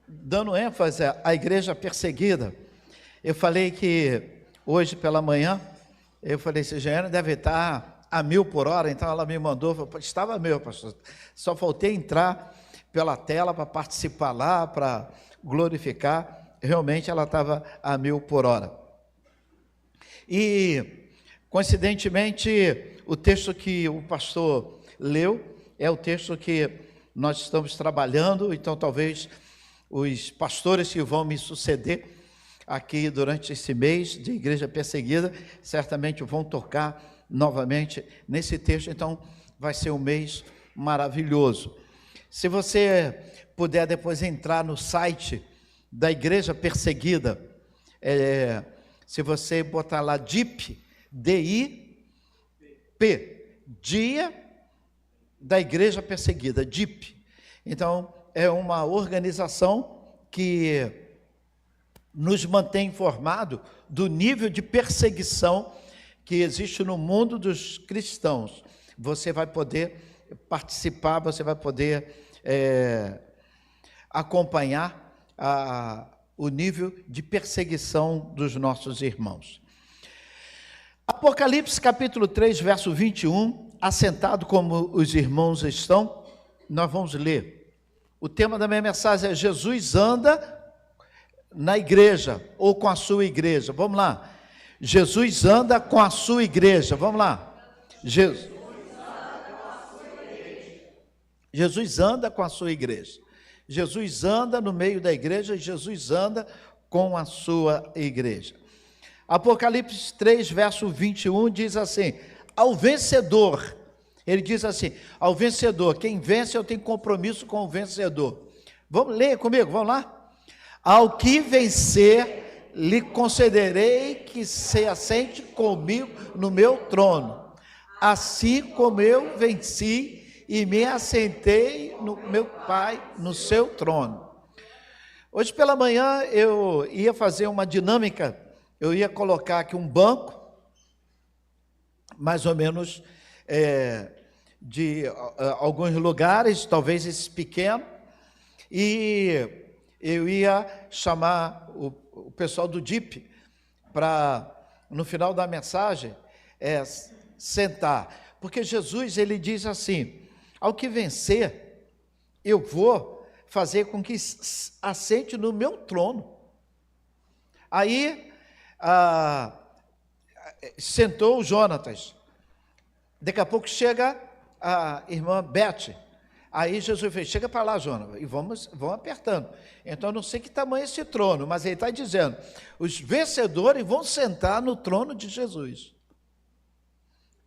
dando ênfase à igreja perseguida, eu falei que hoje pela manhã, eu falei, se Jeane deve estar a 1000 por hora, então ela me mandou, falou, estava a 1000, pastor, só faltei entrar pela tela para participar lá, para glorificar, realmente ela estava a 1000 por hora. E, coincidentemente, o texto que o pastor leu é o texto que nós estamos trabalhando, então talvez os pastores que vão me suceder aqui durante esse mês de Igreja Perseguida, certamente vão tocar novamente nesse texto, então vai ser um mês maravilhoso. Se você puder depois entrar no site da Igreja Perseguida, se você botar lá DIP, D-I-P, Dia da Igreja Perseguida, DIP. Então, é uma organização que nos mantém informado do nível de perseguição que existe no mundo dos cristãos. Você vai poder participar, você vai poder acompanhar o nível de perseguição dos nossos irmãos. Apocalipse capítulo 3, verso 21, assentado como os irmãos estão, nós vamos ler. O tema da minha mensagem é Jesus anda na igreja, ou com a sua igreja. Vamos lá. Jesus anda com a sua igreja. Vamos lá. Jesus anda com a sua igreja. Jesus anda no meio da igreja, Jesus anda com a sua igreja. Apocalipse 3, verso 21 diz assim: ao vencedor, ele diz assim, ao vencedor, quem vence eu tenho compromisso com o vencedor. Vamos ler comigo, vamos lá? Ao que vencer, lhe concederei que se assente comigo no meu trono, assim como eu venci e me assentei no meu Pai, no seu trono. Hoje pela manhã eu ia fazer uma dinâmica, eu ia colocar aqui um banco, mais ou menos de alguns lugares, talvez esse pequeno, e eu ia chamar o pessoal do DIP para, no final da mensagem, sentar. Porque Jesus, ele diz assim, ao que vencer, eu vou fazer com que assente no meu trono. Aí, sentou o Jonatas. Daqui a pouco chega a irmã Beth. Aí Jesus fez, chega para lá, Jonas, e vamos apertando. Então, eu não sei que tamanho é esse trono, mas ele está dizendo, os vencedores vão sentar no trono de Jesus.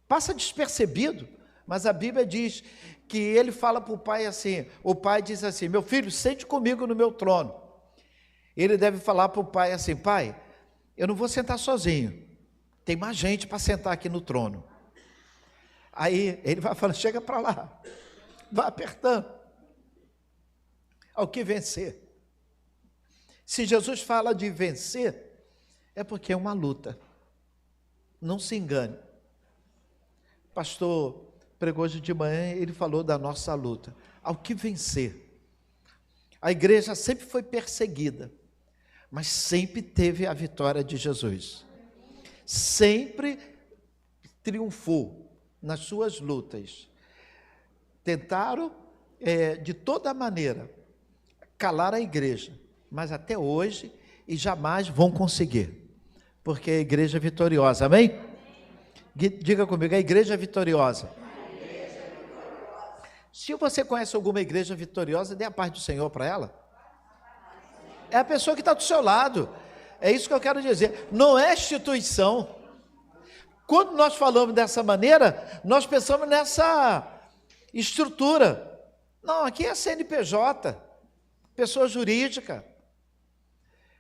Passa despercebido, mas a Bíblia diz que ele fala para o pai assim, o pai diz assim, meu filho, sente comigo no meu trono. Ele deve falar para o pai assim, pai, eu não vou sentar sozinho, tem mais gente para sentar aqui no trono. Aí ele vai falando, chega para lá. Vai apertando, ao que vencer. Se Jesus fala de vencer, é porque é uma luta, não se engane. O pastor pregou hoje de manhã, ele falou da nossa luta, ao que vencer. A igreja sempre foi perseguida, mas sempre teve a vitória de Jesus, sempre triunfou nas suas lutas. Tentaram, de toda maneira, calar a igreja, mas até hoje, e jamais vão conseguir, porque a igreja é vitoriosa, amém? Diga comigo, a igreja é vitoriosa. Se você conhece alguma igreja vitoriosa, dê a paz do Senhor para ela. É a pessoa que está do seu lado, é isso que eu quero dizer, não é instituição. Quando nós falamos dessa maneira, nós pensamos nessa estrutura. Não, aqui é CNPJ, pessoa jurídica.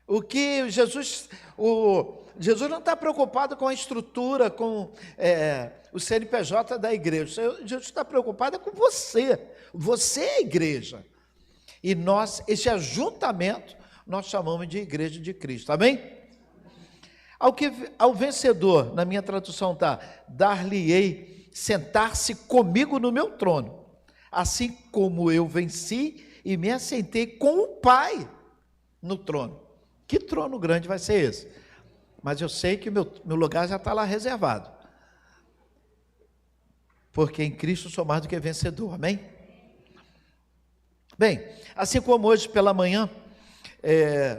O que Jesus não está preocupado com a estrutura, com o CNPJ da igreja. Jesus está preocupado com você. Você é a igreja. E nós, esse ajuntamento, nós chamamos de igreja de Cristo. Amém? Ao vencedor, na minha tradução está, dar-lhe-ei sentar-se comigo no meu trono, assim como eu venci e me assentei com o Pai no trono. Que trono grande vai ser esse? Mas eu sei que meu lugar já está lá reservado. Porque em Cristo sou mais do que vencedor, amém? Bem, assim como hoje pela manhã,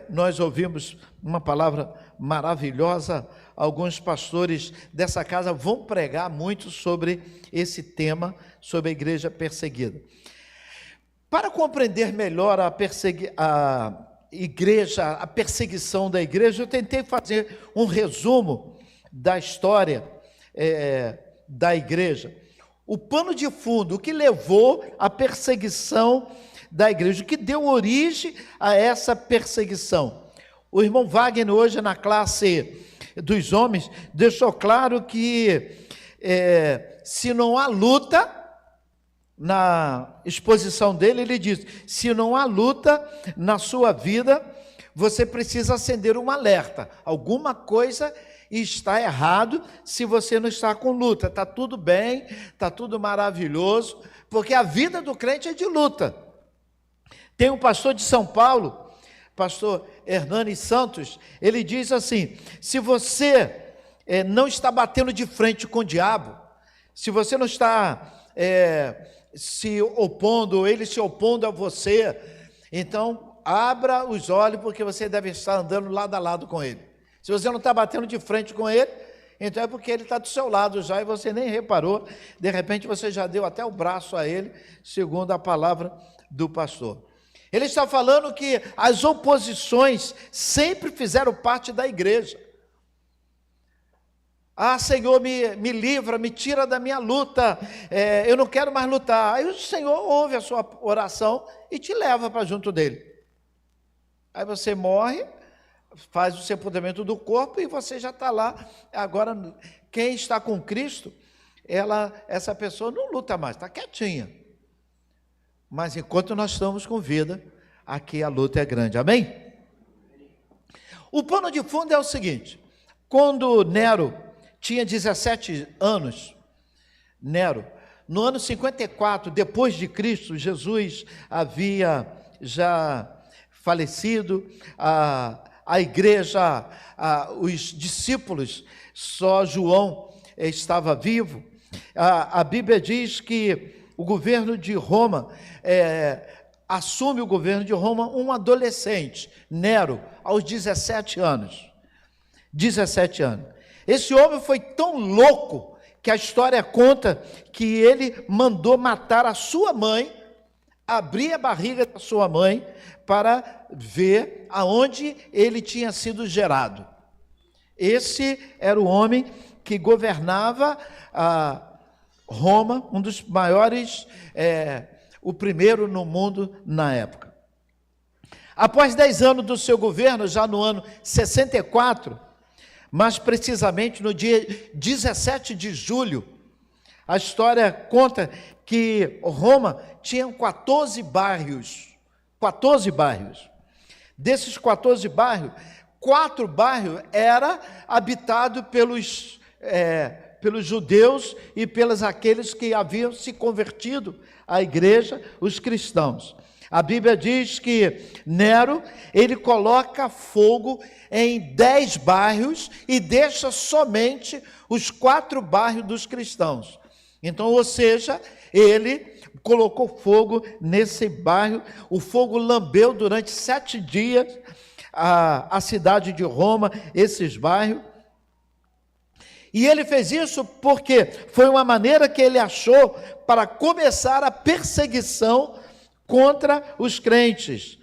nós ouvimos uma palavra maravilhosa, alguns pastores dessa casa vão pregar muito sobre esse tema, sobre a igreja perseguida. Para compreender melhor a perseguição da igreja, eu tentei fazer um resumo da história da igreja. O pano de fundo, o que levou à perseguição da igreja, o que deu origem a essa perseguição. O irmão Wagner, hoje na classe dos homens, deixou claro que se não há luta, na exposição dele, ele diz, se não há luta na sua vida, você precisa acender um alerta, alguma coisa está errado se você não está com luta. Está tudo bem, está tudo maravilhoso, porque a vida do crente é de luta. Tem um pastor de São Paulo, pastor Hernani Santos, ele diz assim, se você não está batendo de frente com o diabo, se você não está se opondo, ele se opondo a você, então abra os olhos, porque você deve estar andando lado a lado com ele. Se você não está batendo de frente com ele, então é porque ele está do seu lado já e você nem reparou, de repente você já deu até o braço a ele, segundo a palavra do pastor. Ele está falando que as oposições sempre fizeram parte da igreja. Ah, Senhor, me livra, me tira da minha luta, eu não quero mais lutar. Aí o Senhor ouve a sua oração e te leva para junto dele. Aí você morre, faz o sepultamento do corpo e você já está lá. Agora, quem está com Cristo, essa pessoa não luta mais, está quietinha. Mas enquanto nós estamos com vida, aqui a luta é grande, amém? O pano de fundo é o seguinte, quando Nero tinha 17 anos, no ano 54, depois de Cristo, Jesus havia já falecido, a igreja, os discípulos, só João estava vivo. A Bíblia diz que o governo de Roma, assume o governo de Roma um adolescente, Nero, aos 17 anos. 17 anos. Esse homem foi tão louco que a história conta que ele mandou matar a sua mãe, abrir a barriga da sua mãe para ver aonde ele tinha sido gerado. Esse era o homem que governava Roma, um dos maiores, o primeiro no mundo na época. Após 10 anos do seu governo, já no ano 64, mais precisamente no dia 17 de julho, a história conta que Roma tinha 14 bairros. 14 bairros. Desses 14 bairros, 4 bairros eram habitados pelos judeus e pelos aqueles que haviam se convertido à igreja, os cristãos. A Bíblia diz que Nero, ele coloca fogo em 10 bairros e deixa somente os 4 bairros dos cristãos. Então, ou seja, ele colocou fogo nesse bairro, o fogo lambeu durante 7 dias a cidade de Roma, esses bairros. E ele fez isso porque foi uma maneira que ele achou para começar a perseguição contra os crentes,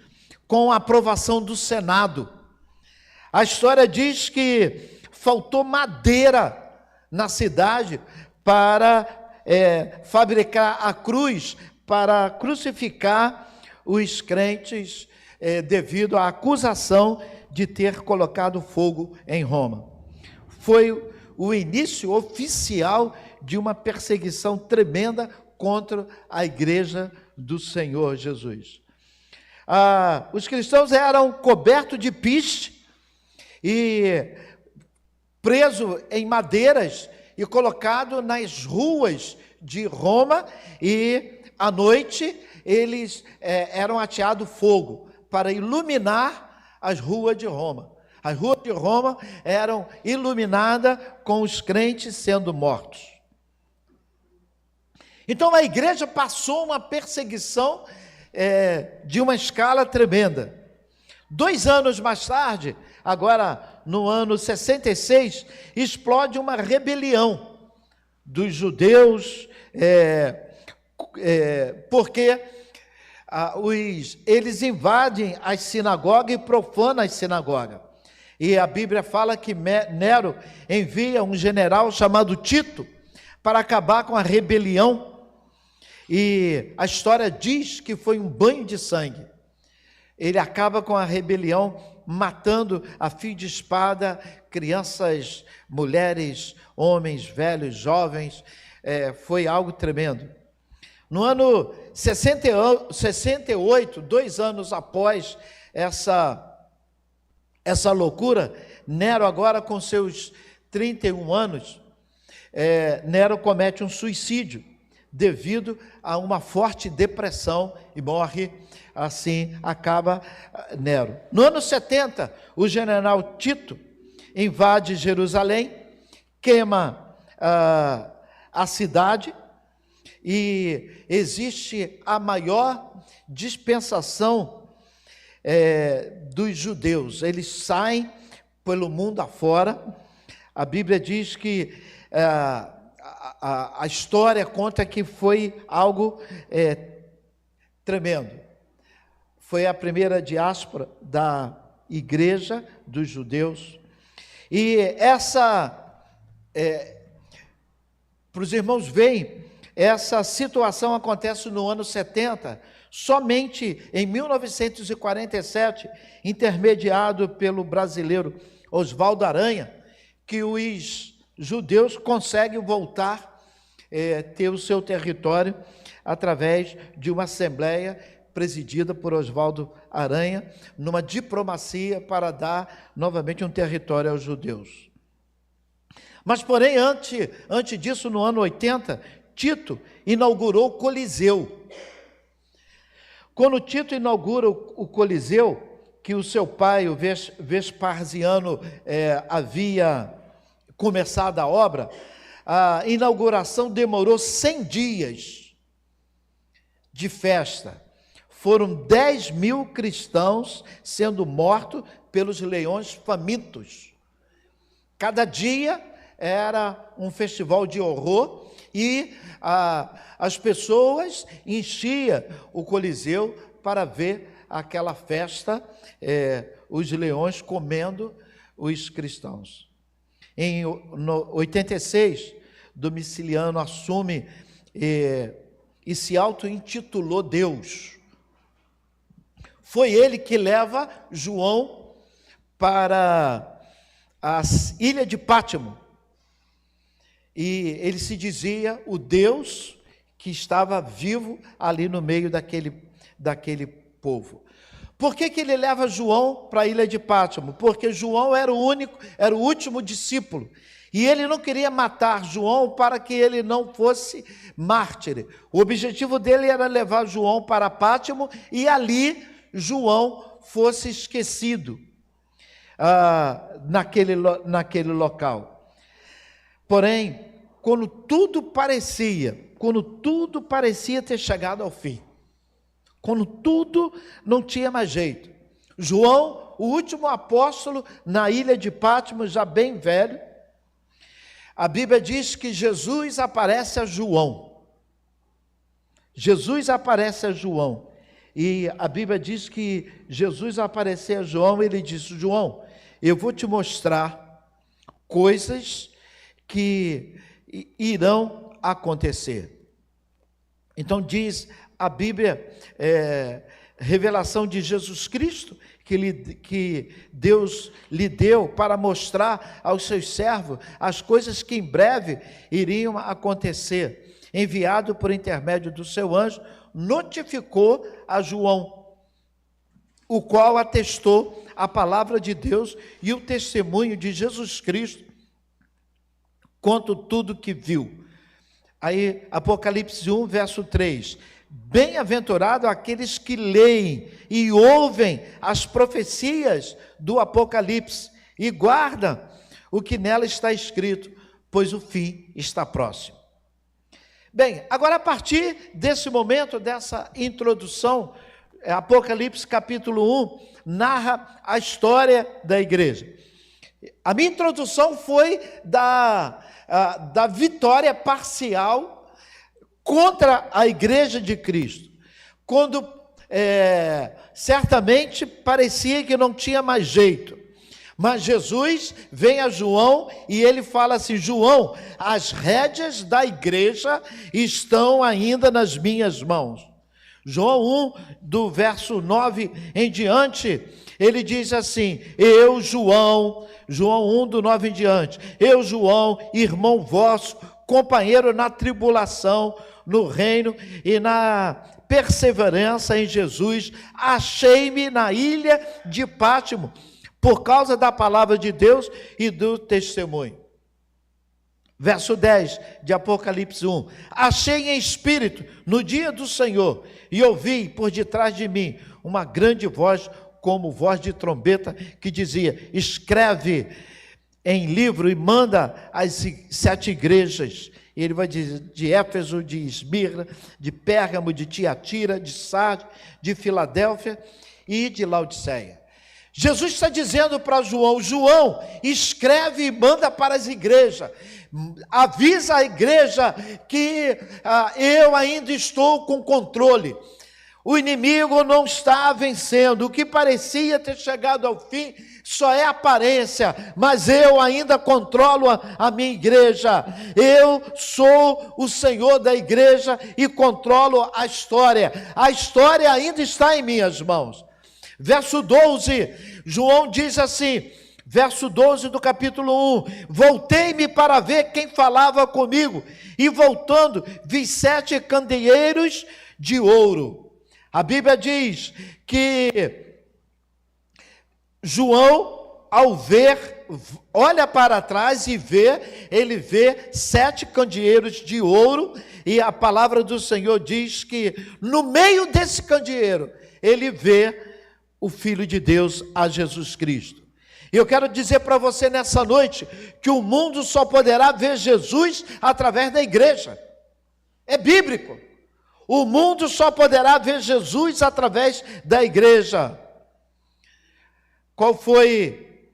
com a aprovação do Senado. A história diz que faltou madeira na cidade para fabricar a cruz, para crucificar os crentes, devido à acusação de ter colocado fogo em Roma. Foi o início oficial de uma perseguição tremenda contra a igreja do Senhor Jesus. Os cristãos eram cobertos de piste e presos em madeiras e colocados nas ruas de Roma, e à noite eles eram ateados fogo para iluminar as ruas de Roma. As ruas de Roma eram iluminadas com os crentes sendo mortos. Então a igreja passou uma perseguição de uma escala tremenda. 2 anos mais tarde, agora no ano 66, explode uma rebelião dos judeus, porque eles invadem as sinagogas e profanam as sinagogas. E a Bíblia fala que Nero envia um general chamado Tito para acabar com a rebelião. E a história diz que foi um banho de sangue. Ele acaba com a rebelião, matando a fio de espada crianças, mulheres, homens, velhos, jovens. Foi algo tremendo. No ano 68, 2 anos após essa loucura, Nero, agora com seus 31 anos, Nero comete um suicídio devido a uma forte depressão e morre. Assim acaba Nero. No ano 70, o general Tito invade Jerusalém, queima a cidade, e existe a maior dispensação dos judeus. Eles saem pelo mundo afora. A Bíblia diz que a história conta que foi algo tremendo. Foi a primeira diáspora da igreja dos judeus. E para os irmãos verem, essa situação acontece no ano 70, somente em 1947, intermediado pelo brasileiro Oswaldo Aranha, que os judeus conseguem voltar, ter o seu território através de uma assembleia presidida por Oswaldo Aranha, numa diplomacia para dar novamente um território aos judeus. Mas, porém, antes disso, no ano 80, Tito inaugurou o Coliseu. Quando Tito inaugura o Coliseu, que o seu pai, o Vespasiano, havia começado a obra, a inauguração demorou 100 dias de festa. Foram 10.000 cristãos sendo mortos pelos leões famintos. Cada dia era um festival de horror e as pessoas enchiam o Coliseu para ver aquela festa, os leões comendo os cristãos. Em 86, Domiciano assume e se auto-intitulou Deus. Foi ele que leva João para a ilha de Pátimo. E ele se dizia o Deus que estava vivo ali no meio daquele povo. Por que ele leva João para a ilha de Pátimo? Porque João era o último discípulo. E ele não queria matar João para que ele não fosse mártir. O objetivo dele era levar João para Pátimo e ali João fosse esquecido naquele local. Porém, quando tudo parecia ter chegado ao fim, quando tudo não tinha mais jeito, João, o último apóstolo na ilha de Pátimo, já bem velho, a Bíblia diz que Jesus aparece a João. Jesus aparece a João. E a Bíblia diz que Jesus apareceu a João e ele disse: João, eu vou te mostrar coisas que irão acontecer. Então diz a Bíblia, revelação de Jesus Cristo, que Deus lhe deu para mostrar aos seus servos as coisas que em breve iriam acontecer. Enviado por intermédio do seu anjo, notificou a João, o qual atestou a palavra de Deus e o testemunho de Jesus Cristo quanto tudo que viu. Aí, Apocalipse 1, verso 3, Bem-aventurado aqueles que leem e ouvem as profecias do Apocalipse e guardam o que nela está escrito, pois o fim está próximo. Bem, agora a partir desse momento, dessa introdução, Apocalipse capítulo 1 narra a história da igreja. A minha introdução foi da vitória parcial contra a igreja de Cristo, quando certamente parecia que não tinha mais jeito. Mas Jesus vem a João e ele fala assim: João, as rédeas da igreja estão ainda nas minhas mãos. João 1, do verso 9 em diante, ele diz assim: eu, João 1, do 9 em diante, eu, João, irmão vosso, companheiro na tribulação, no reino e na perseverança em Jesus, achei-me na ilha de Pátimo, por causa da palavra de Deus e do testemunho. Verso 10 de Apocalipse 1. Achei em espírito no dia do Senhor e ouvi por detrás de mim uma grande voz, como voz de trombeta, que dizia: escreve em livro e manda às 7 igrejas. E ele vai dizer de Éfeso, de Esmirna, de Pérgamo, de Tiatira, de Sardes, de Filadélfia e de Laodiceia. Jesus está dizendo para João: João, escreve e manda para as igrejas, avisa a igreja que eu ainda estou com controle, o inimigo não está vencendo, o que parecia ter chegado ao fim só é aparência, mas eu ainda controlo a minha igreja, eu sou o Senhor da igreja e controlo a história ainda está em minhas mãos. Verso 12, João diz assim, verso 12 do capítulo 1, voltei-me para ver quem falava comigo, e voltando, vi 7 candeeiros de ouro. A Bíblia diz que João, ao ver, olha para trás e vê, ele vê 7 candeeiros de ouro, e a palavra do Senhor diz que no meio desse candeeiro, ele vê o Filho de Deus, a Jesus Cristo. E eu quero dizer para você nessa noite, que o mundo só poderá ver Jesus através da igreja. É bíblico. O mundo só poderá ver Jesus através da igreja. Qual foi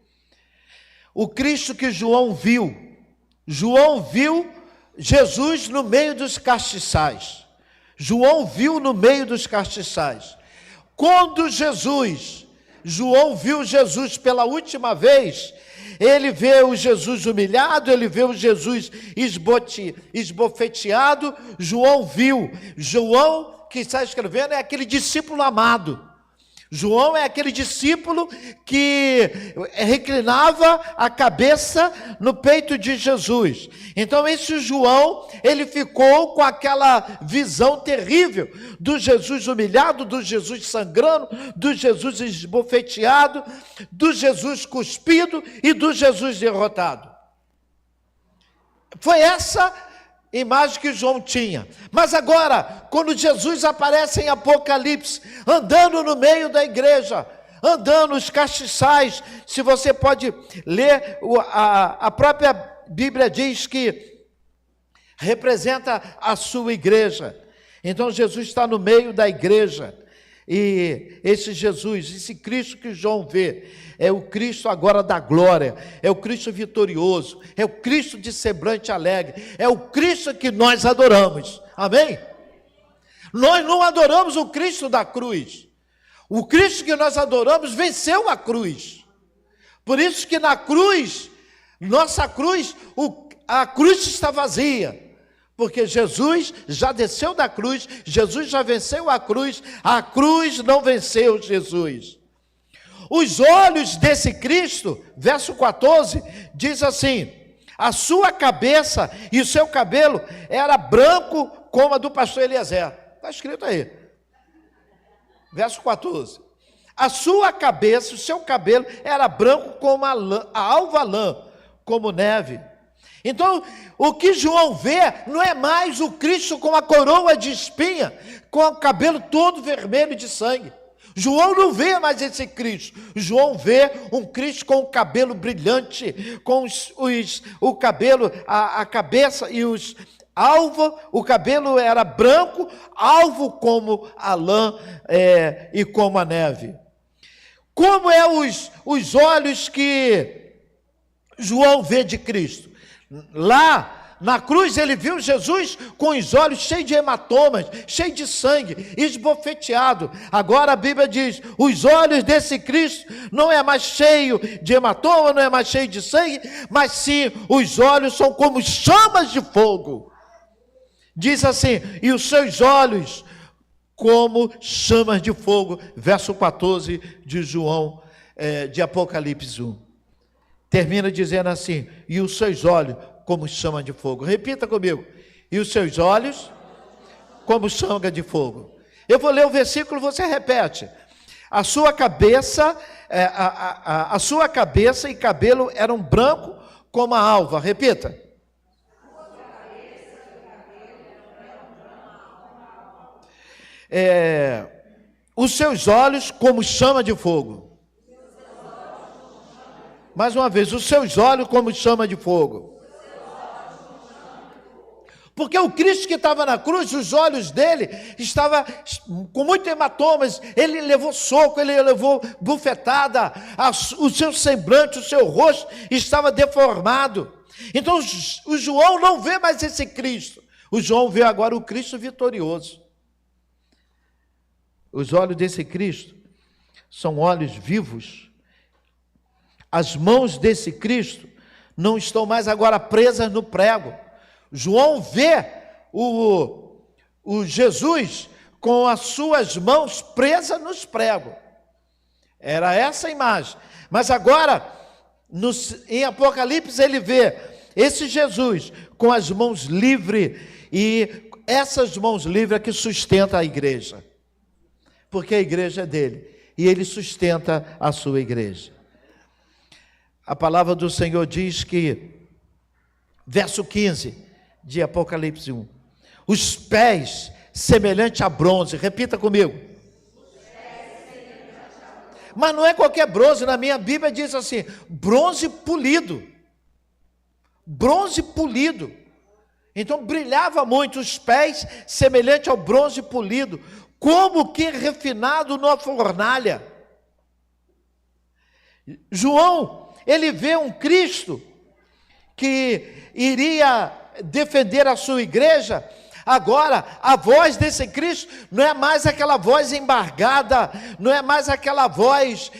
o Cristo que João viu? João viu Jesus no meio dos castiçais. João viu no meio dos castiçais. Quando João viu Jesus pela última vez, ele vê o Jesus humilhado, ele vê o Jesus esbofeteado. João que está escrevendo, é aquele discípulo amado. João é aquele discípulo que reclinava a cabeça no peito de Jesus. Então esse João, ele ficou com aquela visão terrível do Jesus humilhado, do Jesus sangrando, do Jesus esbofeteado, do Jesus cuspido e do Jesus derrotado. Foi essa imagem que João tinha. Mas agora, quando Jesus aparece em Apocalipse, andando no meio da igreja, andando os castiçais, se você pode ler, a própria Bíblia diz que representa a sua igreja. Então Jesus está no meio da igreja, e esse Jesus, esse Cristo que João vê, é o Cristo agora da glória, é o Cristo vitorioso, é o Cristo de semblante alegre, é o Cristo que nós adoramos, amém? Nós não adoramos o Cristo da cruz, o Cristo que nós adoramos venceu a cruz, por isso que na cruz, nossa cruz, a cruz está vazia, porque Jesus já desceu da cruz, Jesus já venceu a cruz não venceu Jesus. Os olhos desse Cristo, verso 14, diz assim, a sua cabeça e o seu cabelo era branco como a do pastor Eliezer. Está escrito aí. Verso 14. A sua cabeça, o seu cabelo era branco como a alva lã, como neve. Então, o que João vê não é mais o Cristo com a coroa de espinha, com o cabelo todo vermelho de sangue. João não vê mais esse Cristo. João vê um Cristo com o cabelo brilhante, com o cabelo, a cabeça e os alvo, o cabelo era branco, alvo como a lã e como a neve. Como é os olhos que João vê de Cristo? Lá na cruz ele viu Jesus com os olhos cheios de hematomas, cheios de sangue, esbofeteado. Agora a Bíblia diz, os olhos desse Cristo não é mais cheio de hematoma, não é mais cheio de sangue, mas sim, os olhos são como chamas de fogo. Diz assim, e os seus olhos como chamas de fogo, verso 14 de João, de Apocalipse 1. Termina dizendo assim, e os seus olhos como chama de fogo. Repita comigo, e os seus olhos como chama de fogo. Eu vou ler o versículo, você repete. A sua cabeça, a sua cabeça e cabelo eram branco como a alva. Repita. Os seus olhos como chama de fogo. Mais uma vez, os seus olhos como chama de fogo. Porque o Cristo que estava na cruz, os olhos dele estavam com muitos hematomas, ele levou soco, ele levou bufetada, o seu semblante, o seu rosto estava deformado. Então o João não vê mais esse Cristo, o João vê agora o Cristo vitorioso. Os olhos desse Cristo são olhos vivos. As mãos desse Cristo não estão mais agora presas no prego. João vê o Jesus com as suas mãos presas nos pregos. Era essa a imagem. Mas agora, em Apocalipse, ele vê esse Jesus com as mãos livres, e essas mãos livres é que sustentam a igreja. Porque a igreja é dele, e ele sustenta a sua igreja. A palavra do Senhor diz que, verso 15 de Apocalipse 1, os pés semelhante a bronze, repita comigo. Mas não é qualquer bronze, na minha Bíblia diz assim, bronze polido. Bronze polido. Então brilhava muito, os pés semelhante ao bronze polido, como que refinado numa fornalha. João, ele vê um Cristo que iria defender a sua igreja. Agora, a voz desse Cristo não é mais aquela voz embargada, não é mais aquela voz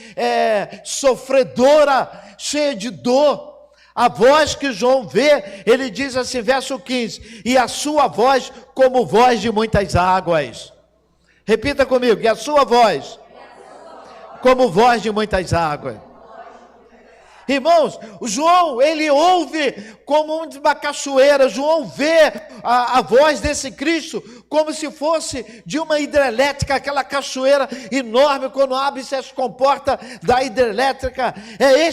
sofredora, cheia de dor. A voz que João vê, ele diz assim, verso 15, e a sua voz como voz de muitas águas. Repita comigo, e a sua voz como voz de muitas águas. Irmãos, o João, ele ouve como uma cachoeira. João vê a voz desse Cristo como se fosse de uma hidrelétrica, aquela cachoeira enorme, quando abre-se as comportas da hidrelétrica. É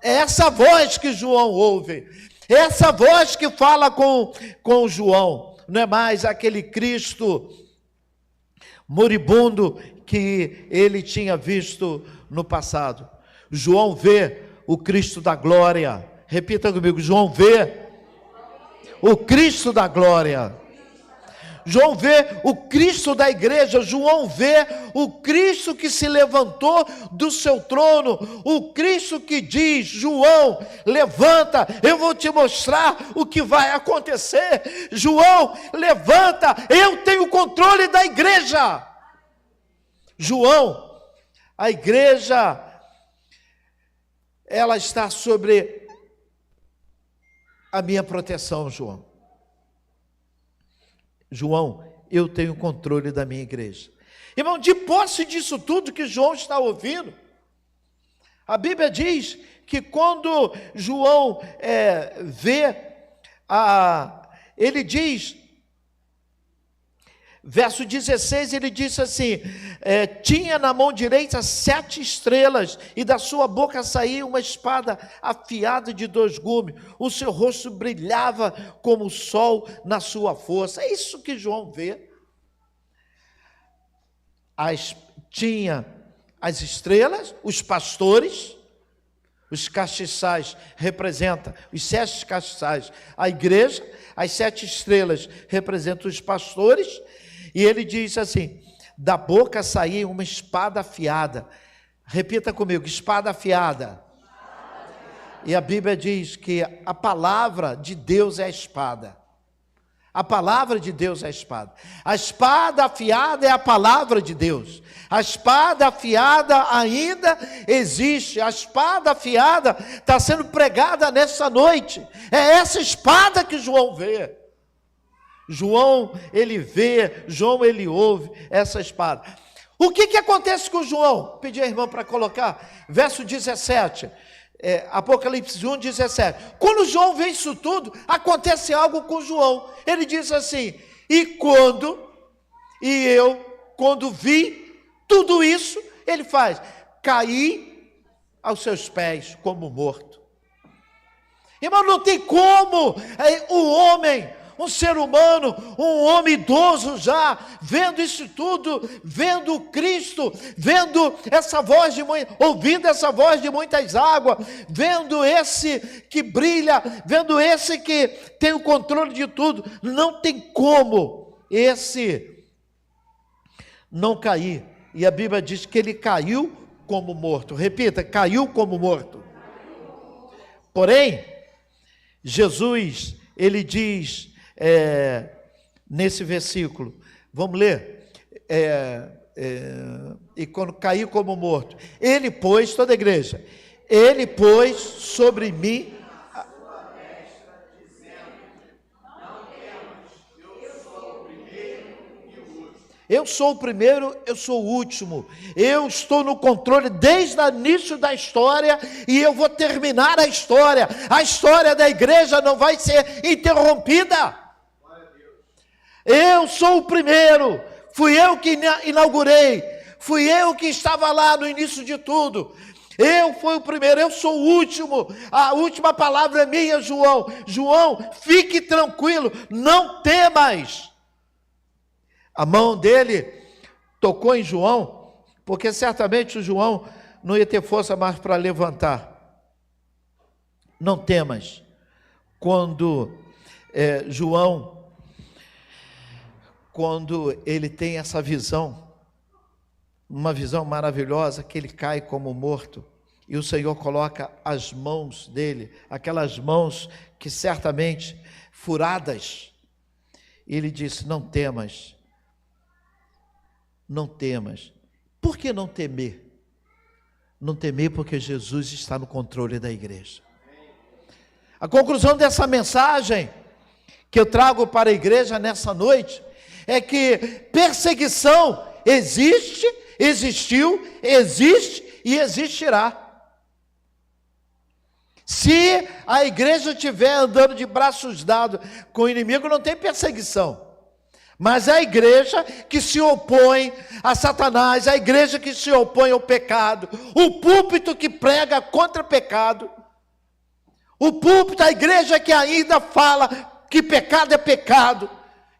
essa voz que João ouve, é essa voz que fala com João. Não é mais aquele Cristo moribundo que ele tinha visto no passado. João vê o Cristo da glória. Repita comigo, João vê o Cristo da glória. João vê o Cristo da igreja. João vê o Cristo que se levantou do seu trono. O Cristo que diz, João, levanta, eu vou te mostrar o que vai acontecer. João, levanta, eu tenho o controle da igreja. João, a igreja, ela está sobre a minha proteção, João. João, eu tenho controle da minha igreja. Irmão, de posse disso tudo que João está ouvindo, a Bíblia diz que quando João ele diz, verso 16, ele disse assim, tinha na mão direita 7 estrelas, e da sua boca saía uma espada afiada de 2 gumes, o seu rosto brilhava como o sol na sua força. É isso que João vê. Tinha as estrelas, os pastores, os castiçais representam, os 7 castiçais, a igreja, as 7 estrelas representam os pastores, e ele diz assim, da boca saía uma espada afiada. Repita comigo, espada afiada. E a Bíblia diz que a palavra de Deus é a espada. A palavra de Deus é a espada. A espada afiada é a palavra de Deus. A espada afiada ainda existe. A espada afiada está sendo pregada nessa noite. É essa espada que João vê. João, ele vê, João, ele ouve essa espada. O que acontece com João? Pedi a irmã para colocar, verso 17. Apocalipse 1, 17. Quando João vê isso tudo, acontece algo com João. Ele diz assim, quando vi tudo isso, ele faz, caí aos seus pés como morto. Irmão, não tem como o homem, um ser humano, um homem idoso já, vendo isso tudo, vendo Cristo, vendo essa voz ouvindo essa voz de muitas águas, vendo esse que brilha, vendo esse que tem o controle de tudo, não tem como esse não cair. E a Bíblia diz que ele caiu como morto. Repita, caiu como morto. Porém, Jesus, ele diz, nesse versículo, vamos ler, e quando caiu como morto, ele pôs, toda a igreja, ele pôs sobre mim eu sou o primeiro, eu sou o último, eu estou no controle desde o início da história, e eu vou terminar a história da igreja não vai ser interrompida. Eu sou o primeiro, fui eu que inaugurei, fui eu que estava lá no início de tudo, eu fui o primeiro, eu sou o último, a última palavra é minha, João. João, fique tranquilo, não temas. A mão dele tocou em João, porque certamente o João não ia ter força mais para levantar. Não temas. Quando João, quando ele tem essa visão, uma visão maravilhosa, que ele cai como morto, e o Senhor coloca as mãos dele, aquelas mãos que certamente furadas, e ele disse, não temas. Não temas. Por que não temer? Não temer porque Jesus está no controle da igreja. A conclusão dessa mensagem que eu trago para a igreja nessa noite é que perseguição existe, existiu, existe e existirá. Se a igreja estiver andando de braços dados com o inimigo, não tem perseguição. Mas a igreja que se opõe a Satanás, a igreja que se opõe ao pecado, o púlpito que prega contra o pecado, o púlpito, a igreja que ainda fala que pecado é pecado,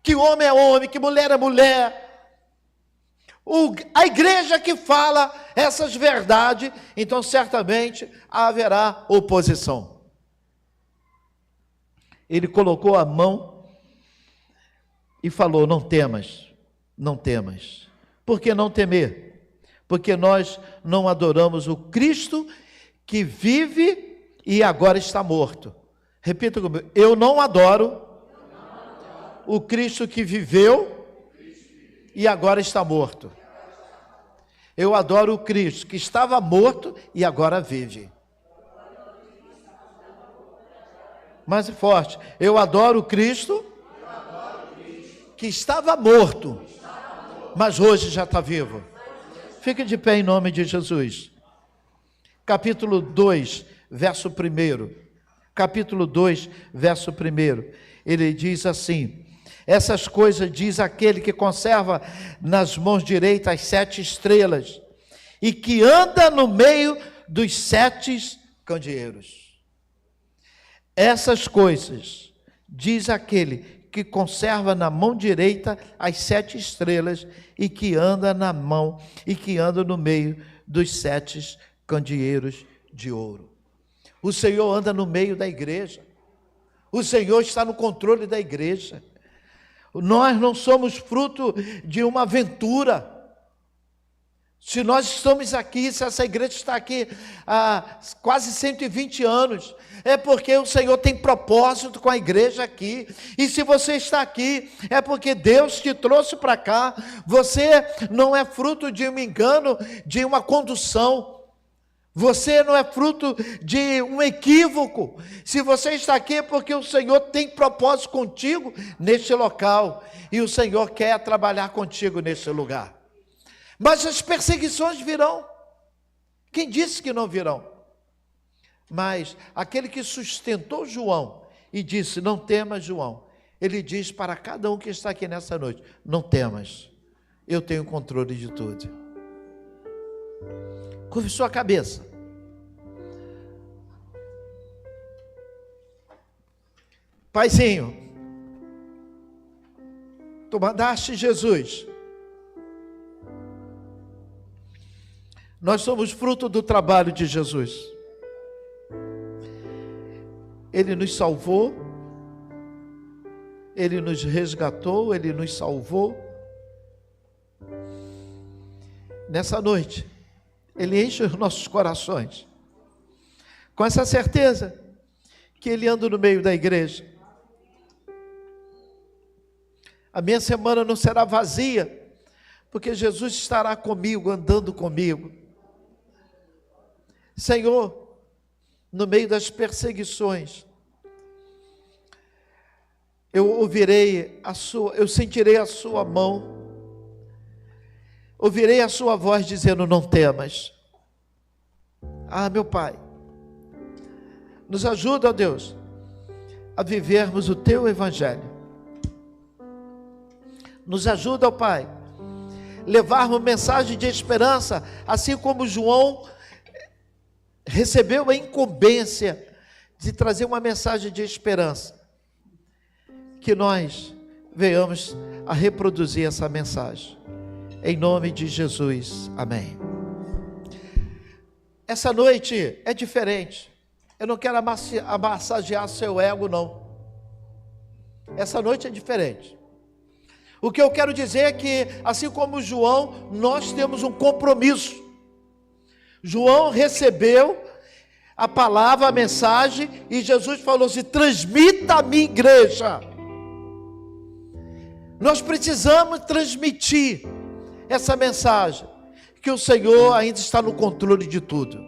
que homem é homem, que mulher é mulher, a igreja que fala essas verdades, então certamente haverá oposição. Ele colocou a mão e falou, não temas, não temas. Por que não temer? Porque nós não adoramos o Cristo que vive e agora está morto. Repita comigo, eu não adoro o Cristo que viveu e agora está morto. Eu adoro o Cristo que estava morto e agora vive. Mais forte, eu adoro o Cristo que estava morto, mas hoje já está vivo. Fique de pé em nome de Jesus. Capítulo 2, verso 1. Capítulo 2, verso 1. Ele diz assim, Essas coisas diz aquele que conserva nas mãos direitas as 7 estrelas e que anda no meio dos 7 candeeiros. Essas coisas diz aquele que conserva na mão direita as 7 estrelas e que anda no meio dos 7 candeeiros de ouro. O Senhor anda no meio da igreja. O Senhor está no controle da igreja. Nós não somos fruto de uma aventura. Se nós estamos aqui, se essa igreja está aqui há quase 120 anos, é porque o Senhor tem propósito com a igreja aqui. E se você está aqui, é porque Deus te trouxe para cá. Você não é fruto de um engano, de uma condução. Você não é fruto de um equívoco. Se você está aqui é porque o Senhor tem propósito contigo neste local. E o Senhor quer trabalhar contigo neste lugar. Mas as perseguições virão. Quem disse que não virão? Mas aquele que sustentou João e disse, não temas, João. Ele diz para cada um que está aqui nessa noite, não temas, eu tenho controle de tudo. Curve sua cabeça. Paizinho, tu mandaste Jesus. Nós somos fruto do trabalho de Jesus. Ele nos salvou, Ele nos resgatou, Ele nos salvou. Nessa noite, Ele enche os nossos corações com essa certeza que Ele anda no meio da igreja. A minha semana não será vazia, porque Jesus estará comigo, andando comigo. Senhor, no meio das perseguições, eu sentirei a sua mão, ouvirei a sua voz dizendo, não temas. Ah, meu Pai, nos ajuda, ó Deus, a vivermos o teu evangelho. Nos ajuda, ó Pai, levarmos mensagem de esperança, assim como João recebeu a incumbência de trazer uma mensagem de esperança. Que nós venhamos a reproduzir essa mensagem. Em nome de Jesus, amém. Essa noite é diferente. Eu não quero massagear seu ego, não. Essa noite é diferente. O que eu quero dizer é que, assim como João, nós temos um compromisso. João recebeu a palavra, a mensagem, e Jesus falou assim, transmita a minha igreja. Nós precisamos transmitir essa mensagem, que o Senhor ainda está no controle de tudo.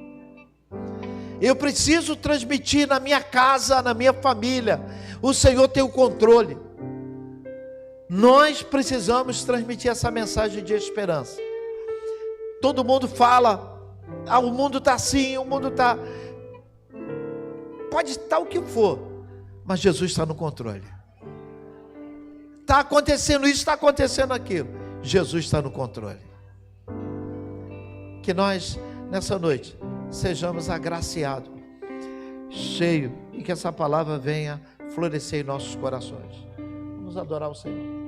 Eu preciso transmitir na minha casa, na minha família, o Senhor tem o controle. Nós precisamos transmitir essa mensagem de esperança. Todo mundo fala, o mundo está assim, o mundo está... Pode estar o que for, mas Jesus está no controle. Está acontecendo isso, está acontecendo aquilo. Jesus está no controle. Que nós, nessa noite, sejamos agraciados, cheios, e que essa palavra venha florescer em nossos corações. Vamos adorar o Senhor.